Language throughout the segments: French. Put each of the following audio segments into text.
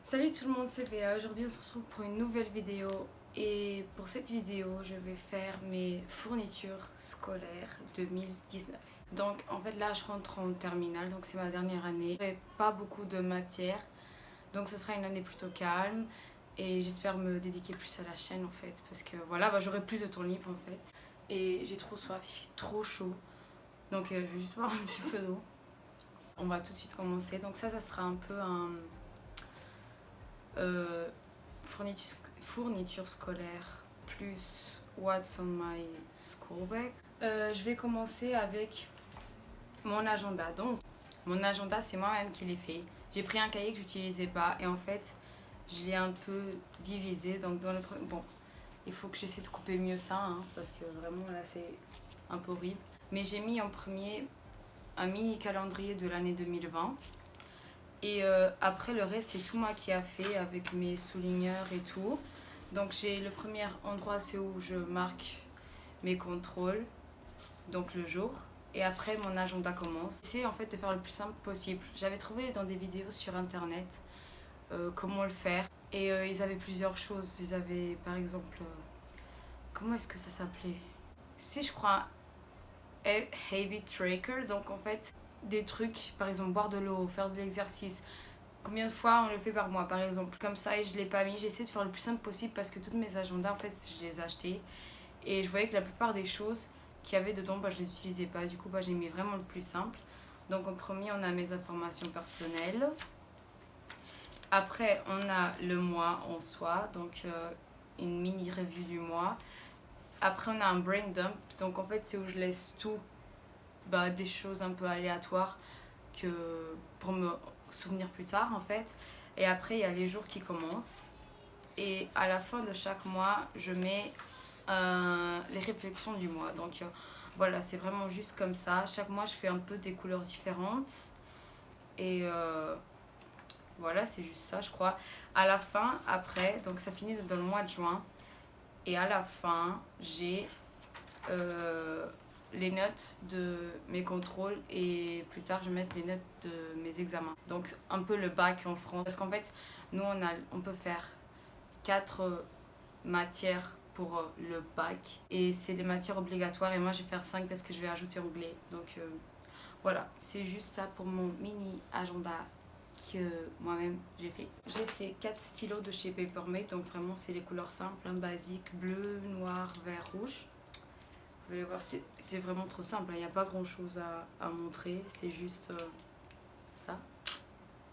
Salut tout le monde, c'est Béa. Aujourd'hui on se retrouve pour une nouvelle vidéo et pour cette vidéo je vais faire mes fournitures scolaires 2019. Donc en fait là je rentre en terminale, donc c'est ma dernière année. J'ai pas beaucoup de matière, donc ce sera une année plutôt calme et j'espère me dédiquer plus à la chaîne en fait parce que voilà, j'aurai plus de temps libre en fait. Et j'ai trop soif, il fait trop chaud, donc je vais juste boire un petit peu d'eau. On va tout de suite commencer, donc ça sera un peu un... Euh, fourniture scolaire plus What's on my school bag. Je vais commencer avec mon agenda. Donc, mon agenda, c'est moi-même qui l'ai fait. J'ai pris un cahier que j'utilisais pas et en fait, je l'ai un peu divisé. Donc, bon, il faut que j'essaie de couper mieux ça parce que vraiment là, c'est un peu horrible. Mais j'ai mis en premier un mini calendrier de l'année 2020. Et après, le reste, c'est tout moi qui a fait avec mes souligneurs et tout. Donc, j'ai le premier endroit, c'est où je marque mes contrôles, donc le jour. Et après, mon agenda commence. J'essaie en fait de faire le plus simple possible. J'avais trouvé dans des vidéos sur internet comment le faire. Et ils avaient plusieurs choses. Ils avaient par exemple. Comment est-ce que ça s'appelait? Si je crois Habit Tracker. Donc en fait, des trucs, par exemple boire de l'eau, faire de l'exercice. Combien de fois on le fait par mois par exemple, comme ça, et je l'ai pas mis. J'essaie de faire le plus simple possible parce que toutes mes agendas en fait je les ai achetés et je voyais que la plupart des choses qu'il y avait dedans je les utilisais pas, du coup j'ai mis vraiment le plus simple. Donc en premier on a mes informations personnelles, après on a le mois en soi, donc une mini review du mois. Après on a un brain dump, donc en fait c'est où je laisse tout, des choses un peu aléatoires que pour me souvenir plus tard en fait. Et après il y a les jours qui commencent et à la fin de chaque mois je mets les réflexions du mois. Donc voilà, c'est vraiment juste comme ça. Chaque mois je fais un peu des couleurs différentes et voilà, c'est juste ça je crois. À la fin, après, donc ça finit dans le mois de juin et à la fin j'ai les notes de mes contrôles et plus tard je vais mettre les notes de mes examens. Donc un peu le bac en France. Parce qu'en fait, nous on peut faire 4 matières pour le bac et c'est les matières obligatoires et moi je vais faire 5 parce que je vais ajouter anglais. Donc voilà, c'est juste ça pour mon mini agenda que moi-même j'ai fait. J'ai ces 4 stylos de chez Papermate, donc vraiment c'est les couleurs simples, basiques, bleu, noir, vert, rouge. Vous allez voir, c'est vraiment trop simple, il n'y a pas grand chose à montrer, c'est juste ça.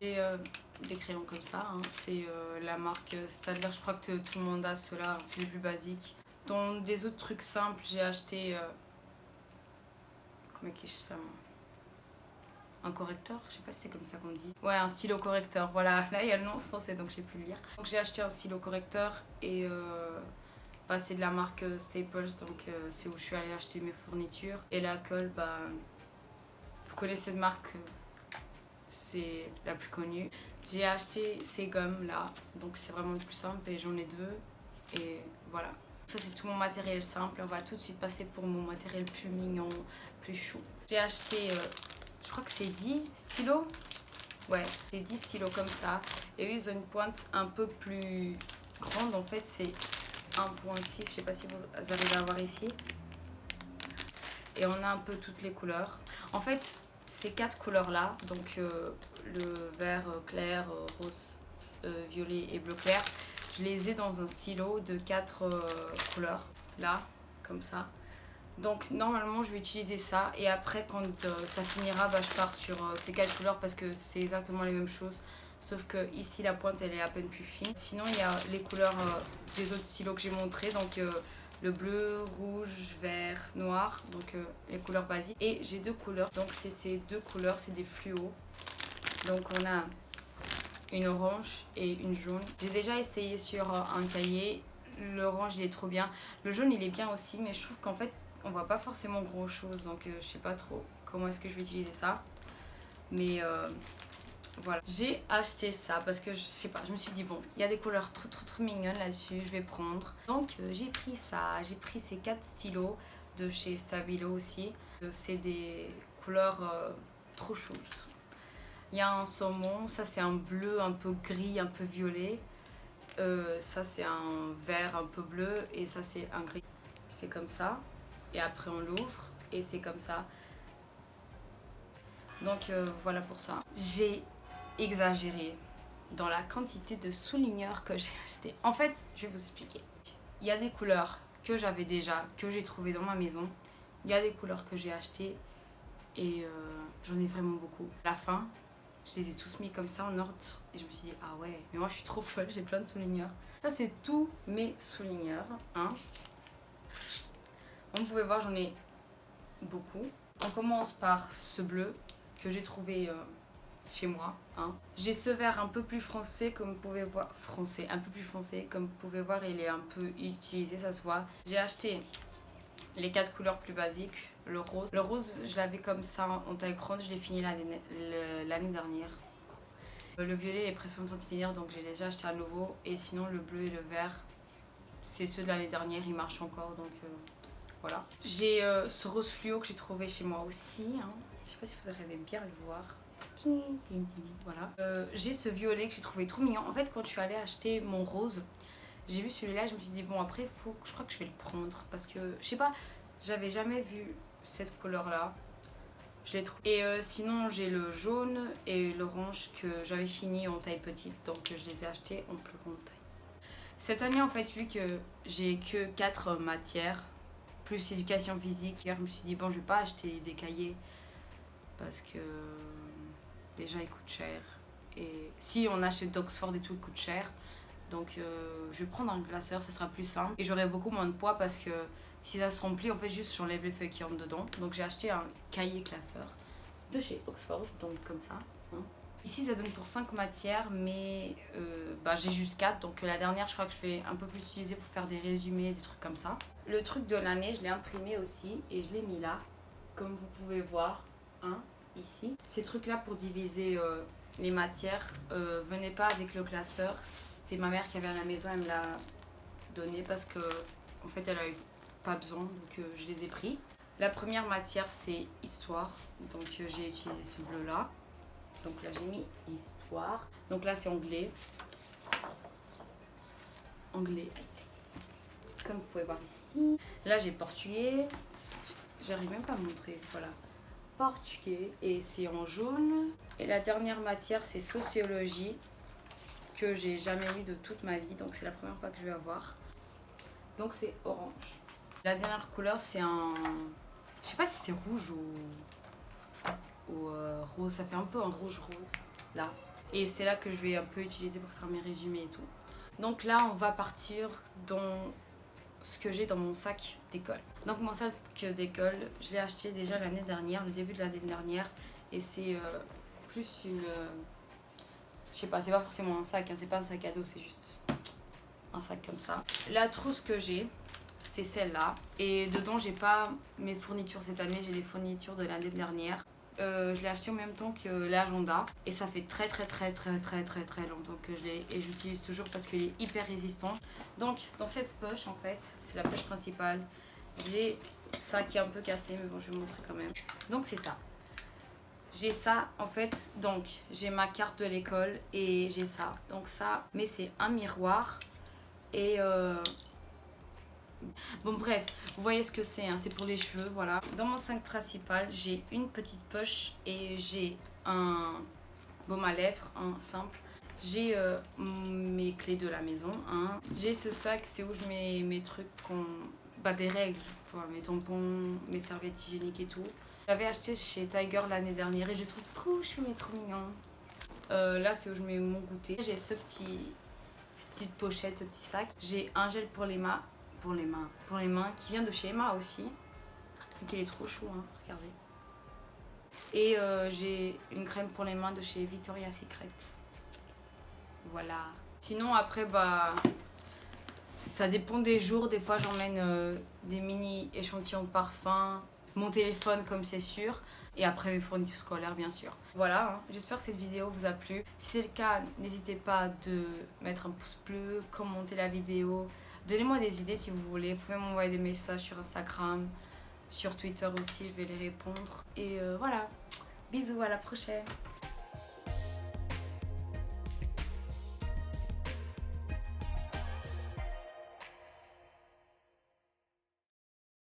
J'ai des crayons comme ça, c'est la marque Staedtler, je crois que tout le monde a ceux-là, c'est le plus basique. Dans des autres trucs simples, j'ai acheté. Comment est-ce ça, moi, un correcteur, je sais pas si c'est comme ça qu'on dit. Ouais, un stylo correcteur, voilà, là il y a le nom en français donc j'ai pu le lire. Donc j'ai acheté un stylo correcteur et c'est de la marque Staples, donc c'est où je suis allée acheter mes fournitures. Et la colle, vous connaissez cette marque, c'est la plus connue. J'ai acheté ces gommes là, donc c'est vraiment le plus simple et j'en ai 2 et voilà. Ça c'est tout mon matériel simple, on va tout de suite passer pour mon matériel plus mignon, plus chou. J'ai acheté, je crois que c'est 10 stylos. Ouais, c'est 10 stylos comme ça. Et eux ils ont une pointe un peu plus grande, en fait c'est 1.6, je sais pas si vous arrivez à voir ici. Et on a un peu toutes les couleurs. En fait, ces 4 couleurs là, donc le vert clair, rose, violet et bleu clair, je les ai dans un stylo de 4 couleurs, là, comme ça. Donc normalement je vais utiliser ça et après quand ça finira, je pars sur ces 4 couleurs parce que c'est exactement les mêmes choses. Sauf que ici la pointe elle est à peine plus fine. Sinon il y a les couleurs des autres stylos que j'ai montré, donc le bleu, rouge, vert, noir, donc les couleurs basiques. Et j'ai 2 couleurs, donc c'est ces 2 couleurs, c'est des fluos. Donc on a une orange et une jaune. J'ai déjà essayé sur un cahier, l'orange il est trop bien. Le jaune il est bien aussi, mais je trouve qu'en fait on voit pas forcément grand chose, donc je sais pas trop comment est-ce que je vais utiliser ça. Mais voilà, j'ai acheté ça parce que je sais pas, je me suis dit bon, il y a des couleurs trop mignonnes là-dessus, je vais prendre. Donc j'ai pris ça, j'ai pris ces 4 stylos de chez Stabilo aussi. C'est des couleurs trop chaudes. Il y a un saumon, ça c'est un bleu un peu gris, un peu violet. Ça c'est un vert un peu bleu et ça c'est un gris. C'est comme ça. Et après on l'ouvre et c'est comme ça. Donc voilà pour ça. J'ai exagéré dans la quantité de souligneurs que j'ai acheté. En fait, je vais vous expliquer. Il y a des couleurs que j'avais déjà, que j'ai trouvées dans ma maison. Il y a des couleurs que j'ai achetées et j'en ai vraiment beaucoup. À la fin, je les ai tous mis comme ça en ordre et je me suis dit ah ouais, mais moi je suis trop folle, j'ai plein de souligneurs. Ça c'est tous mes souligneurs, hein. Comme vous pouvez voir, j'en ai beaucoup. On commence par ce bleu que j'ai trouvé chez moi, hein. J'ai ce vert un peu plus foncé comme vous pouvez voir, un peu plus foncé comme vous pouvez voir, il est un peu utilisé, ça se voit. J'ai acheté les 4 couleurs plus basiques, le rose. Le rose, je l'avais comme ça en taille grande, je l'ai fini l'année dernière. Le violet il est presque en train de finir, donc j'ai déjà acheté à nouveau. Et sinon le bleu et le vert, c'est ceux de l'année dernière, ils marchent encore, donc voilà. J'ai ce rose fluo que j'ai trouvé chez moi aussi, hein. Je sais pas si vous arrivez bien à le voir. Voilà. J'ai ce violet que j'ai trouvé trop mignon. En fait, quand je suis allée acheter mon rose, j'ai vu celui-là, je me suis dit bon après je crois que je vais le prendre parce que je sais pas, j'avais jamais vu cette couleur-là. Je l'ai trouvé. Et sinon j'ai le jaune et l'orange que j'avais fini en taille petite, donc je les ai achetés en plus grande taille. Cette année en fait, vu que j'ai que 4 matières plus éducation physique, je me suis dit bon je vais pas acheter des cahiers parce que déjà ils coûtent cher et si on achète d'Oxford et tout il coûte cher, donc je vais prendre un classeur, ça sera plus simple et j'aurai beaucoup moins de poids parce que si ça se remplit en fait juste j'enlève les feuilles qui rentrent dedans. Donc j'ai acheté un cahier classeur de chez Oxford, donc comme ça, hein. Ici ça donne pour 5 matières mais j'ai juste 4, donc la dernière je crois que je vais un peu plus utiliser pour faire des résumés, des trucs comme ça. Le truc de l'année je l'ai imprimé aussi et je l'ai mis là comme vous pouvez voir, hein, ici. Ces trucs là pour diviser les matières venaient pas avec le classeur, c'était ma mère qui avait à la maison, elle me l'a donné parce que en fait elle a eu pas besoin, donc je les ai pris. La première matière c'est histoire, donc j'ai utilisé ce bleu là. Donc là j'ai mis histoire. Donc là c'est anglais. Anglais, comme vous pouvez voir ici. Là j'ai portugais. J'arrive même pas à montrer, voilà. Portugais et c'est en jaune. Et la dernière matière c'est sociologie que j'ai jamais eu de toute ma vie, donc c'est la première fois que je vais avoir. Donc c'est orange. La dernière couleur c'est un... Je sais pas si c'est rouge ou rose, ça fait un peu un rouge rose là. Et c'est là que je vais un peu utiliser pour faire mes résumés et tout. Donc là on va partir dans ce que j'ai dans mon sac d'école. Donc mon sac d'école, je l'ai acheté déjà l'année dernière, le début de l'année dernière. Et c'est plus une... je sais pas, c'est pas forcément un sac, hein, c'est pas un sac à dos, c'est juste un sac comme ça. La trousse que j'ai, c'est celle-là. Et dedans, j'ai pas mes fournitures cette année, j'ai les fournitures de l'année dernière. Je l'ai acheté en même temps que l'agenda et ça fait très longtemps que je l'ai et j'utilise toujours parce qu'il est hyper résistant. Donc dans cette poche en fait, c'est la poche principale, j'ai ça qui est un peu cassé mais bon je vais vous montrer quand même. Donc c'est ça. J'ai ça en fait, donc j'ai ma carte de l'école et j'ai ça. Donc ça, mais c'est un miroir et bon bref, vous voyez ce que c'est, hein, c'est pour les cheveux, voilà. Dans mon sac principal, j'ai une petite poche et j'ai un baume à lèvres, un simple. J'ai mes clés de la maison, hein. J'ai ce sac, c'est où je mets mes trucs, des règles, quoi, mes tampons, mes serviettes hygiéniques et tout. J'avais acheté chez Tiger l'année dernière et je trouve trop chou et trop mignon. Là, c'est où je mets mon goûter. J'ai cette petite pochette, ce petit sac. J'ai un gel pour les mains. Pour les mains, qui vient de chez Emma aussi. Donc il est trop chou, hein, regardez. Et j'ai une crème pour les mains de chez Victoria's Secret. Voilà. Sinon après, ça dépend des jours. Des fois j'emmène des mini échantillons de parfum, mon téléphone comme c'est sûr. Et après mes fournitures scolaires bien sûr. Voilà, hein. J'espère que cette vidéo vous a plu. Si c'est le cas, n'hésitez pas de mettre un pouce bleu, commenter la vidéo. Donnez-moi des idées si vous voulez. Vous pouvez m'envoyer des messages sur Instagram, sur Twitter aussi, je vais les répondre. Et voilà, bisous, à la prochaine.